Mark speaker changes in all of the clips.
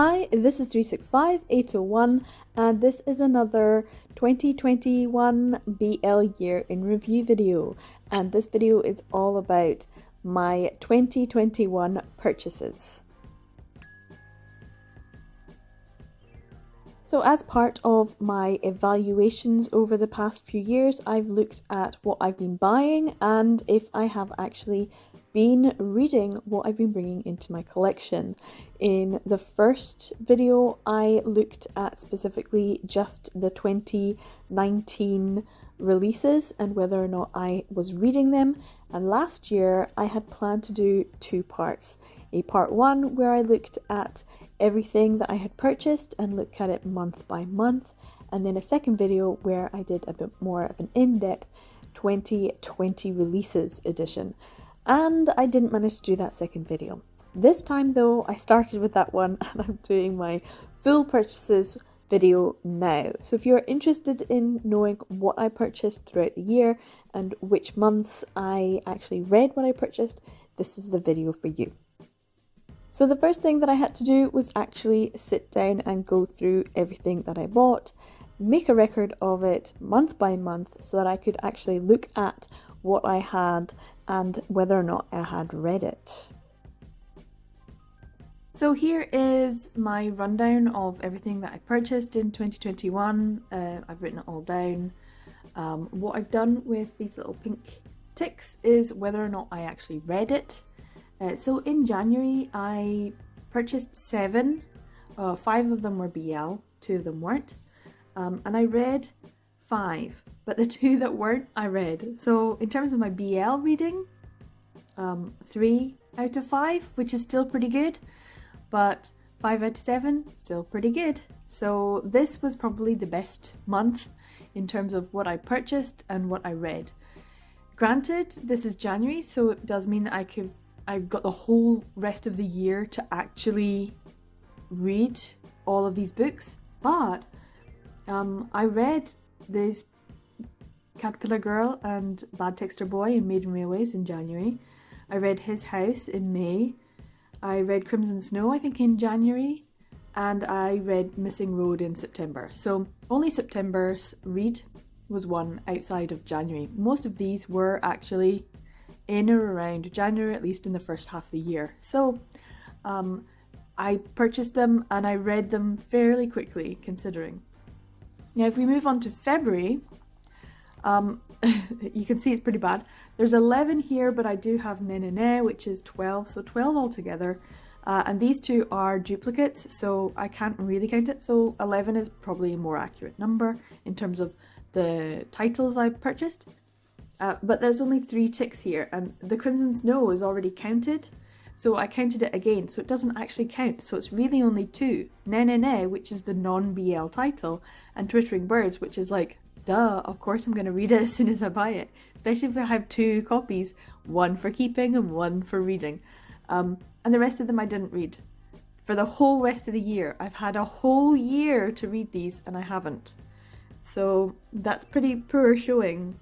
Speaker 1: Hi, this is 365801 and this is another 2021 BL Year in Review video, and this video is all about my 2021 purchases. So as part of my evaluations over the past few years, I've looked at what I've been buying and if I have actually been reading what I've been bringing into my collection. In the first video, I looked at specifically just the 2019 releases and whether or not I was reading them. And last year, I had planned to do two parts. A part one where I looked at everything that I had purchased and look at it month by month, and then a second video where I did a bit more of an in-depth 2020 releases edition. And I didn't manage to do that second video. This time though, I started with that one and I'm doing my full purchases video now. So if you're interested in knowing what I purchased throughout the year and which months I actually read what I purchased, this is the video for you. So the first thing that I had to do was actually sit down and go through everything that I bought, make a record of it month by month so that I could actually look at what I had and whether or not I had read it. So here is my rundown of everything that I purchased in 2021. I've written it all down. What I've done with these little pink ticks is whether or not I actually read it. So in January I purchased 7, 5 of them were BL, 2 of them weren't, and I read 5, but the 2 that weren't I read. So in terms of my BL reading, 3 out of 5, which is still pretty good, but 5 out of 7, still pretty good. So this was probably the best month in terms of what I purchased and what I read. Granted, this is January, so it does mean that I've got the whole rest of the year to actually read all of these books, but I read this Caterpillar Girl and Bad Texter Boy and Maiden Railways in January. I read His House in May. I read Crimson Snow, I think, in January, and I read Missing Road in September. So only September's read was one outside of January. Most of these were actually in or around January, at least in the first half of the year. So I purchased them and I read them fairly quickly, considering. Now if we move on to February, you can see it's pretty bad. There's 11 here, but I do have Nenene, which is 12, so 12 altogether. And these two are duplicates, so I can't really count it. So 11 is probably a more accurate number in terms of the titles I purchased. But there's only 3 ticks here, and the Crimson Snow is already counted, so I counted it again, so it doesn't actually count, so it's really only 2. Nenene, which is the non-BL title, and Twittering Birds, which is like, duh, of course I'm going to read it as soon as I buy it, especially if I have 2 copies, one for keeping and one for reading. And the rest of them I didn't read. For the whole rest of the year, I've had a whole year to read these, and I haven't. So that's pretty poor showing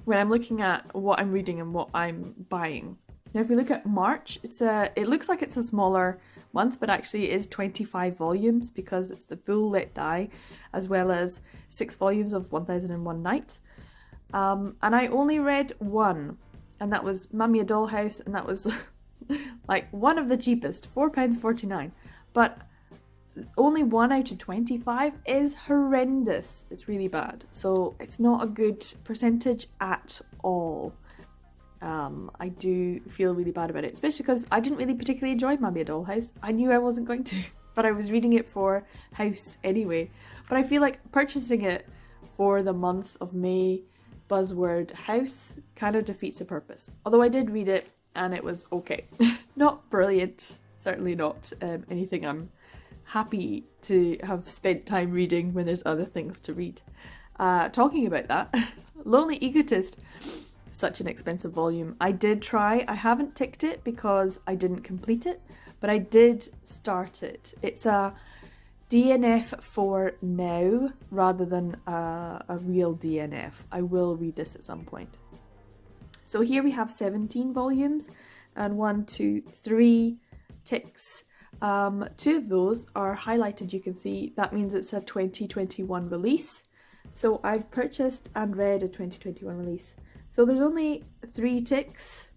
Speaker 1: when I'm looking at what I'm reading and what I'm buying. Now if we look at March, it looks like it's a smaller month, but actually it is 25 volumes because it's the full Let Die, as well as 6 volumes of 1001 Nights. And I only read 1, and that was Mummy a Dollhouse, and that was like one of the cheapest, £4.49. But only 1 out of 25 is horrendous. It's really bad. So it's not a good percentage at all. I do feel really bad about it, especially because I didn't really particularly enjoy Mummy a Dollhouse. I knew I wasn't going to, but I was reading it for House anyway. But I feel like purchasing it for the month of May buzzword House kind of defeats the purpose. Although I did read it and it was okay. Not brilliant, certainly not anything I'm happy to have spent time reading when there's other things to read. Talking about that, Lonely Egotist, such an expensive volume. I did try, I haven't ticked it because I didn't complete it, but I did start it. It's a DNF for now rather than a real DNF. I will read this at some point. So here we have 17 volumes and 1, 2, 3 ticks. Two of those are highlighted, you can see. That means it's a 2021 release. So I've purchased and read a 2021 release. So there's only 3 ticks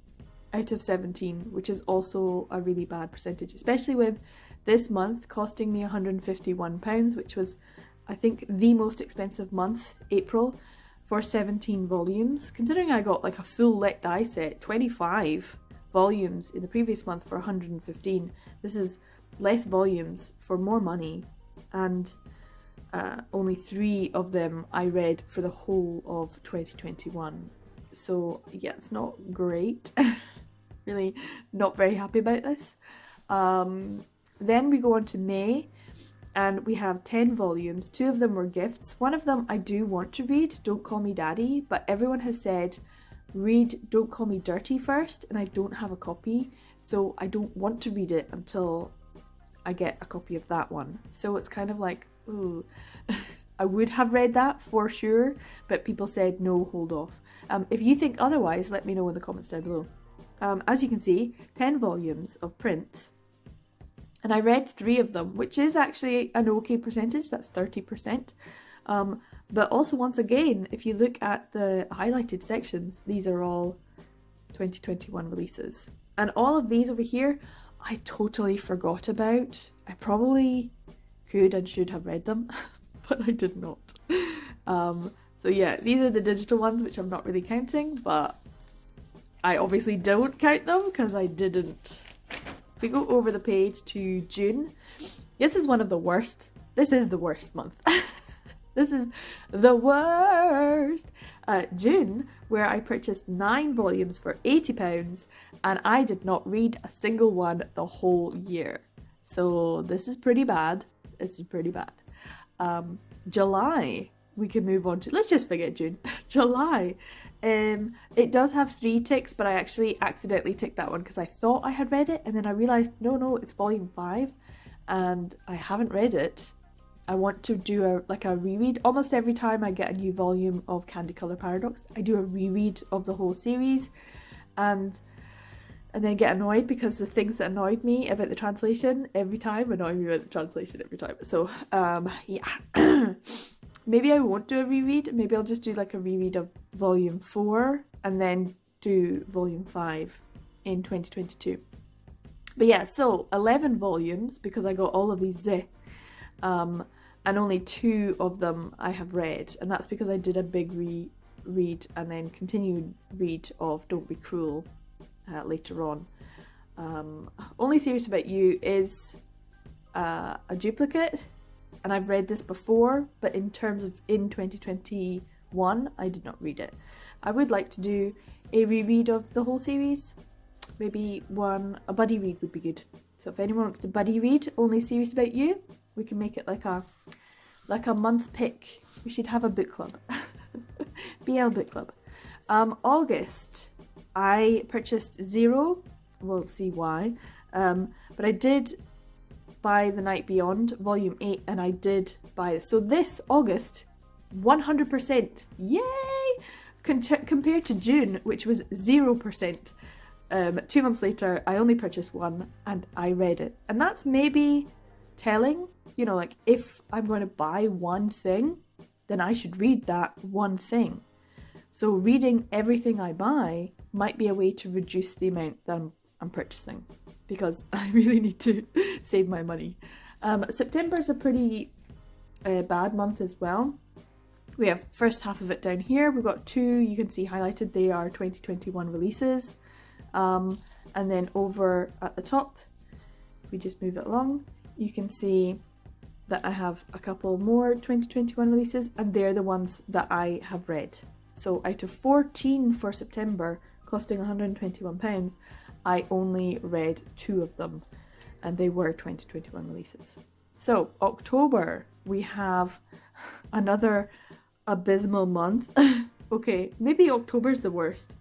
Speaker 1: out of 17, which is also a really bad percentage, especially with this month costing me £151, which was, I think, the most expensive month, April, for 17 volumes. Considering I got like a full Let Die set, 25 volumes in the previous month for 115. This is less volumes for more money, and only 3 of them I read for the whole of 2021. So yeah, it's not great. Really not very happy about this. Then we go on to May, and we have 10 volumes. 2 of them were gifts. One of them I do want to read, Don't Call Me Daddy, but everyone has said read Don't Call Me Dirty first, and I don't have a copy, so I don't want to read it until I get a copy of that one. So it's kind of like, ooh, I would have read that for sure, but people said no, hold off. If you think otherwise, let me know in the comments down below. As you can see, 10 volumes of print, and I read 3 of them, which is actually an okay percentage, that's 30%. But also, once again, if you look at the highlighted sections, these are all 2021 releases. And all of these over here, I totally forgot about. I probably could and should have read them, but I did not. So yeah, these are the digital ones, which I'm not really counting, but I obviously don't count them because I didn't. If we go over the page to June, this is one of the worst. This is the worst month. This is the worst. June, where I purchased 9 volumes for £80, and I did not read a single one the whole year. So this is pretty bad. This is pretty bad. July, we can move on to. Let's just forget June. July. It does have 3 ticks, but I actually accidentally ticked that one because I thought I had read it, and then I realised no, it's volume 5, and I haven't read it. I want to do a reread. Almost every time I get a new volume of Candy Colour Paradox, I do a reread of the whole series, and then get annoyed because the things that annoyed me about the translation every time annoy me about the translation every time. So yeah. Maybe I won't do a reread. Maybe I'll just do like a reread of volume 4 and then do volume 5 in 2022. But yeah, so 11 volumes because I got all of these and only 2 of them I have read, and that's because I did a big read and then continued read of Don't Be Cruel later on. Only Serious About You is a duplicate, and I've read this before, but in terms of in 2021 I did not read it. I would like to do a reread of the whole series. Maybe a buddy read would be good. So if anyone wants to buddy read Only Serious About You, we can make it like a month pick. We should have a book club. BL book club. August, I purchased 0. We'll see why. But I did buy The Night Beyond, volume 8, and I did buy this. So this August, 100%. Yay! Compared to June, which was 0%. 2 months later, I only purchased 1 and I read it. And that's maybe telling, you know, like if I'm going to buy one thing, then I should read that one thing. So reading everything I buy might be a way to reduce the amount that I'm purchasing, because I really need to save my money. September is a pretty bad month as well. We have first half of it down here. We've got 2 you can see highlighted. They are 2021 releases. And then over at the top, if we just move it along, you can see that I have a couple more 2021 releases, and they're the ones that I have read. So out of 14 for September, costing £121, I only read 2 of them, and they were 2021 releases. So October, we have another abysmal month. Okay, maybe October's the worst.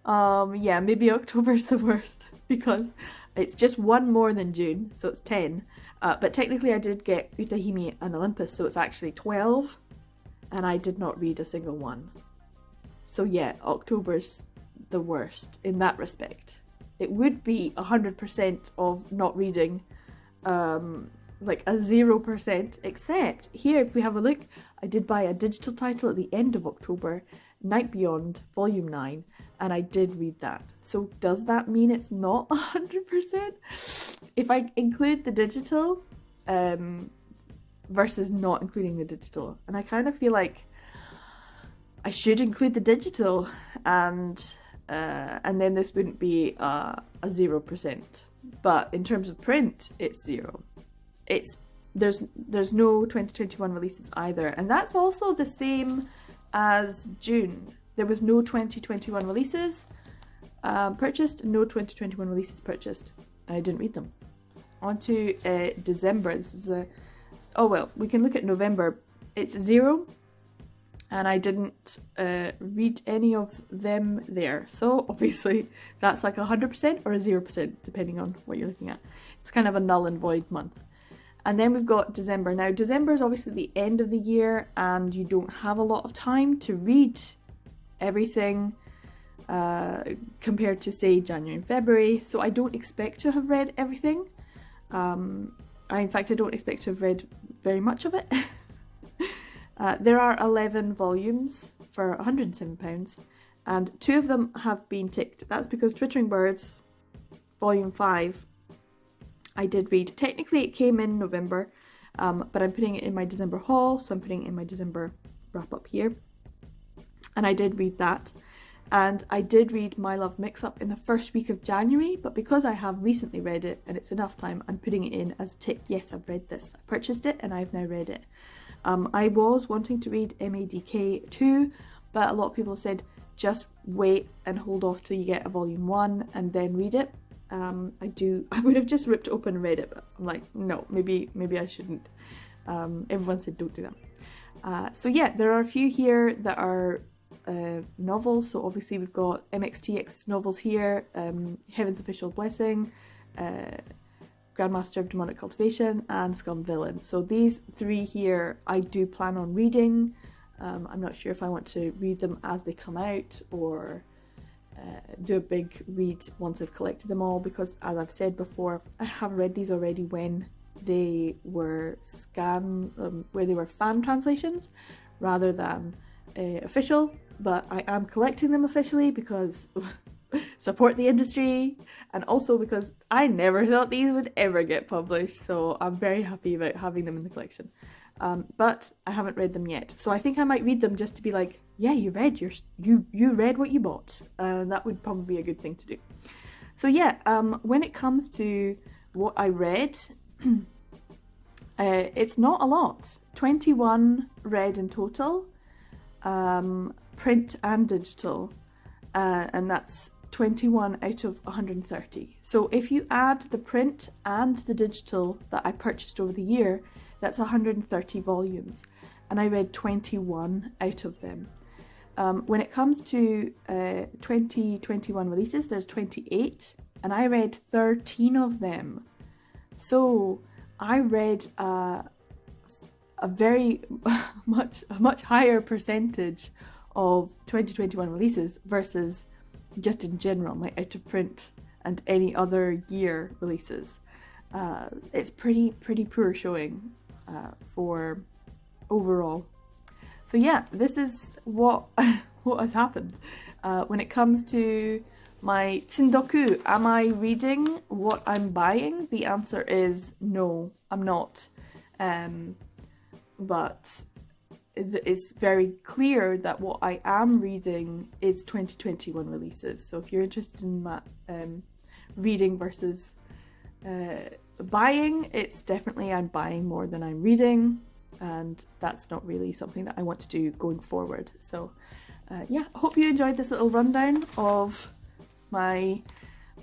Speaker 1: Yeah, maybe October's the worst because it's just 1 more than June, so it's 10. But technically I did get Utahime and Olympus, so it's actually 12, and I did not read a single one. So yeah, October's the worst in that respect. It would be 100% of not reading like a 0%, except here, if we have a look, I did buy a digital title at the end of October, Night Beyond, Volume 9, and I did read that. So does that mean it's not 100%? If I include the digital, versus not including the digital, and I kind of feel like I should include the digital, and then this wouldn't be a 0%. But in terms of print, it's 0. There's no 2021 releases either, and that's also the same as June. There was no 2021 releases purchased, no 2021 releases purchased. I didn't read them. On to December. This is we can look at November. It's 0, and I didn't read any of them there. So obviously that's like 100% or a 0%, depending on what you're looking at. It's kind of a null and void month. And then we've got December. Now, December is obviously the end of the year, and you don't have a lot of time to read everything compared to, say, January and February. So I don't expect to have read everything. In fact, I don't expect to have read very much of it. There are 11 volumes for £107, and 2 of them have been ticked. That's because Twittering Birds, Volume 5, I did read. Technically, it came in November, but I'm putting it in my December haul, so I'm putting it in my December wrap-up here. And I did read that. And I did read My Love Mix-Up in the first week of January, but because I have recently read it and it's enough time, I'm putting it in as ticked. Yes, I've read this. I purchased it and I've now read it. I was wanting to read MADK 2, but a lot of people said just wait and hold off till you get a volume 1 and then read it. I would have just ripped open and read it, but I'm like, no, maybe I shouldn't. Everyone said don't do that. So yeah, there are a few here that are novels. So obviously we've got MXTX novels here, Heaven's Official Blessing, Grandmaster of Demonic Cultivation, and Scum Villain. So these 3 here I do plan on reading. I'm not sure if I want to read them as they come out or do a big read once I've collected them all, because as I've said before, I have read these already when they were where they were fan translations rather than official, but I am collecting them officially because support the industry, and also because I never thought these would ever get published, so I'm very happy about having them in the collection. But I haven't read them yet, so I think I might read them just to be like, yeah, you read what you bought. That would probably be a good thing to do. So yeah, when it comes to what I read, it's not a lot. 21 read in total, print and digital, and that's 21 out of 130. So if you add the print and the digital that I purchased over the year, that's 130 volumes, and I read 21 out of them. When it comes to 2021 releases, there's 28, and I read 13 of them. So I read a very much higher percentage of 2021 releases versus just in general my out of print and any other year releases. It's pretty poor showing for overall. So yeah, this is what has happened. When it comes to my tsundoku, am I reading what I'm buying? The answer is no, I'm not. But it's very clear that what I am reading is 2021 releases. So if you're interested in that, reading versus buying, it's definitely I'm buying more than I'm reading, and that's not really something that I want to do going forward. So yeah, I hope you enjoyed this little rundown of my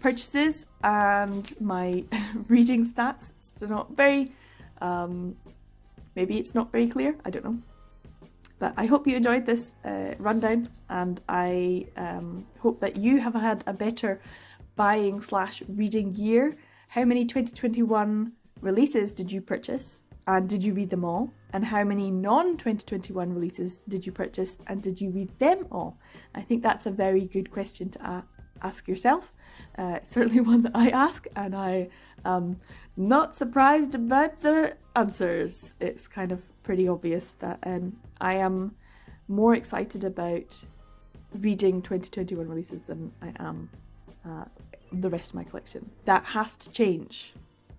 Speaker 1: purchases and my reading stats. It's not very, maybe it's not very clear, I don't know. But I hope you enjoyed this rundown, and I hope that you have had a better buying / reading year. How many 2021 releases did you purchase, and did you read them all? And how many non-2021 releases did you purchase, and did you read them all? I think that's a very good question to ask yourself. It's certainly one that I ask, and I Not surprised about the answers. It's kind of pretty obvious that I am more excited about reading 2021 releases than I am the rest of my collection. That has to change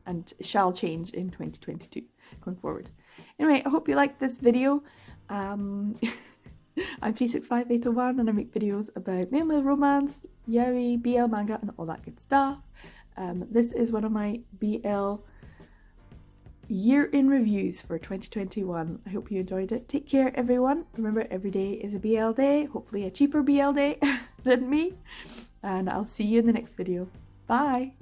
Speaker 1: and shall change in 2022 going forward. Anyway, I hope you liked this video. I'm 365801 and I make videos about male romance, yaoi, BL manga and all that good stuff. This is one of my BL year in reviews for 2021. I hope you enjoyed it. Take care everyone. Remember, every day is a BL day, hopefully a cheaper BL day than me. And I'll see you in the next video. Bye!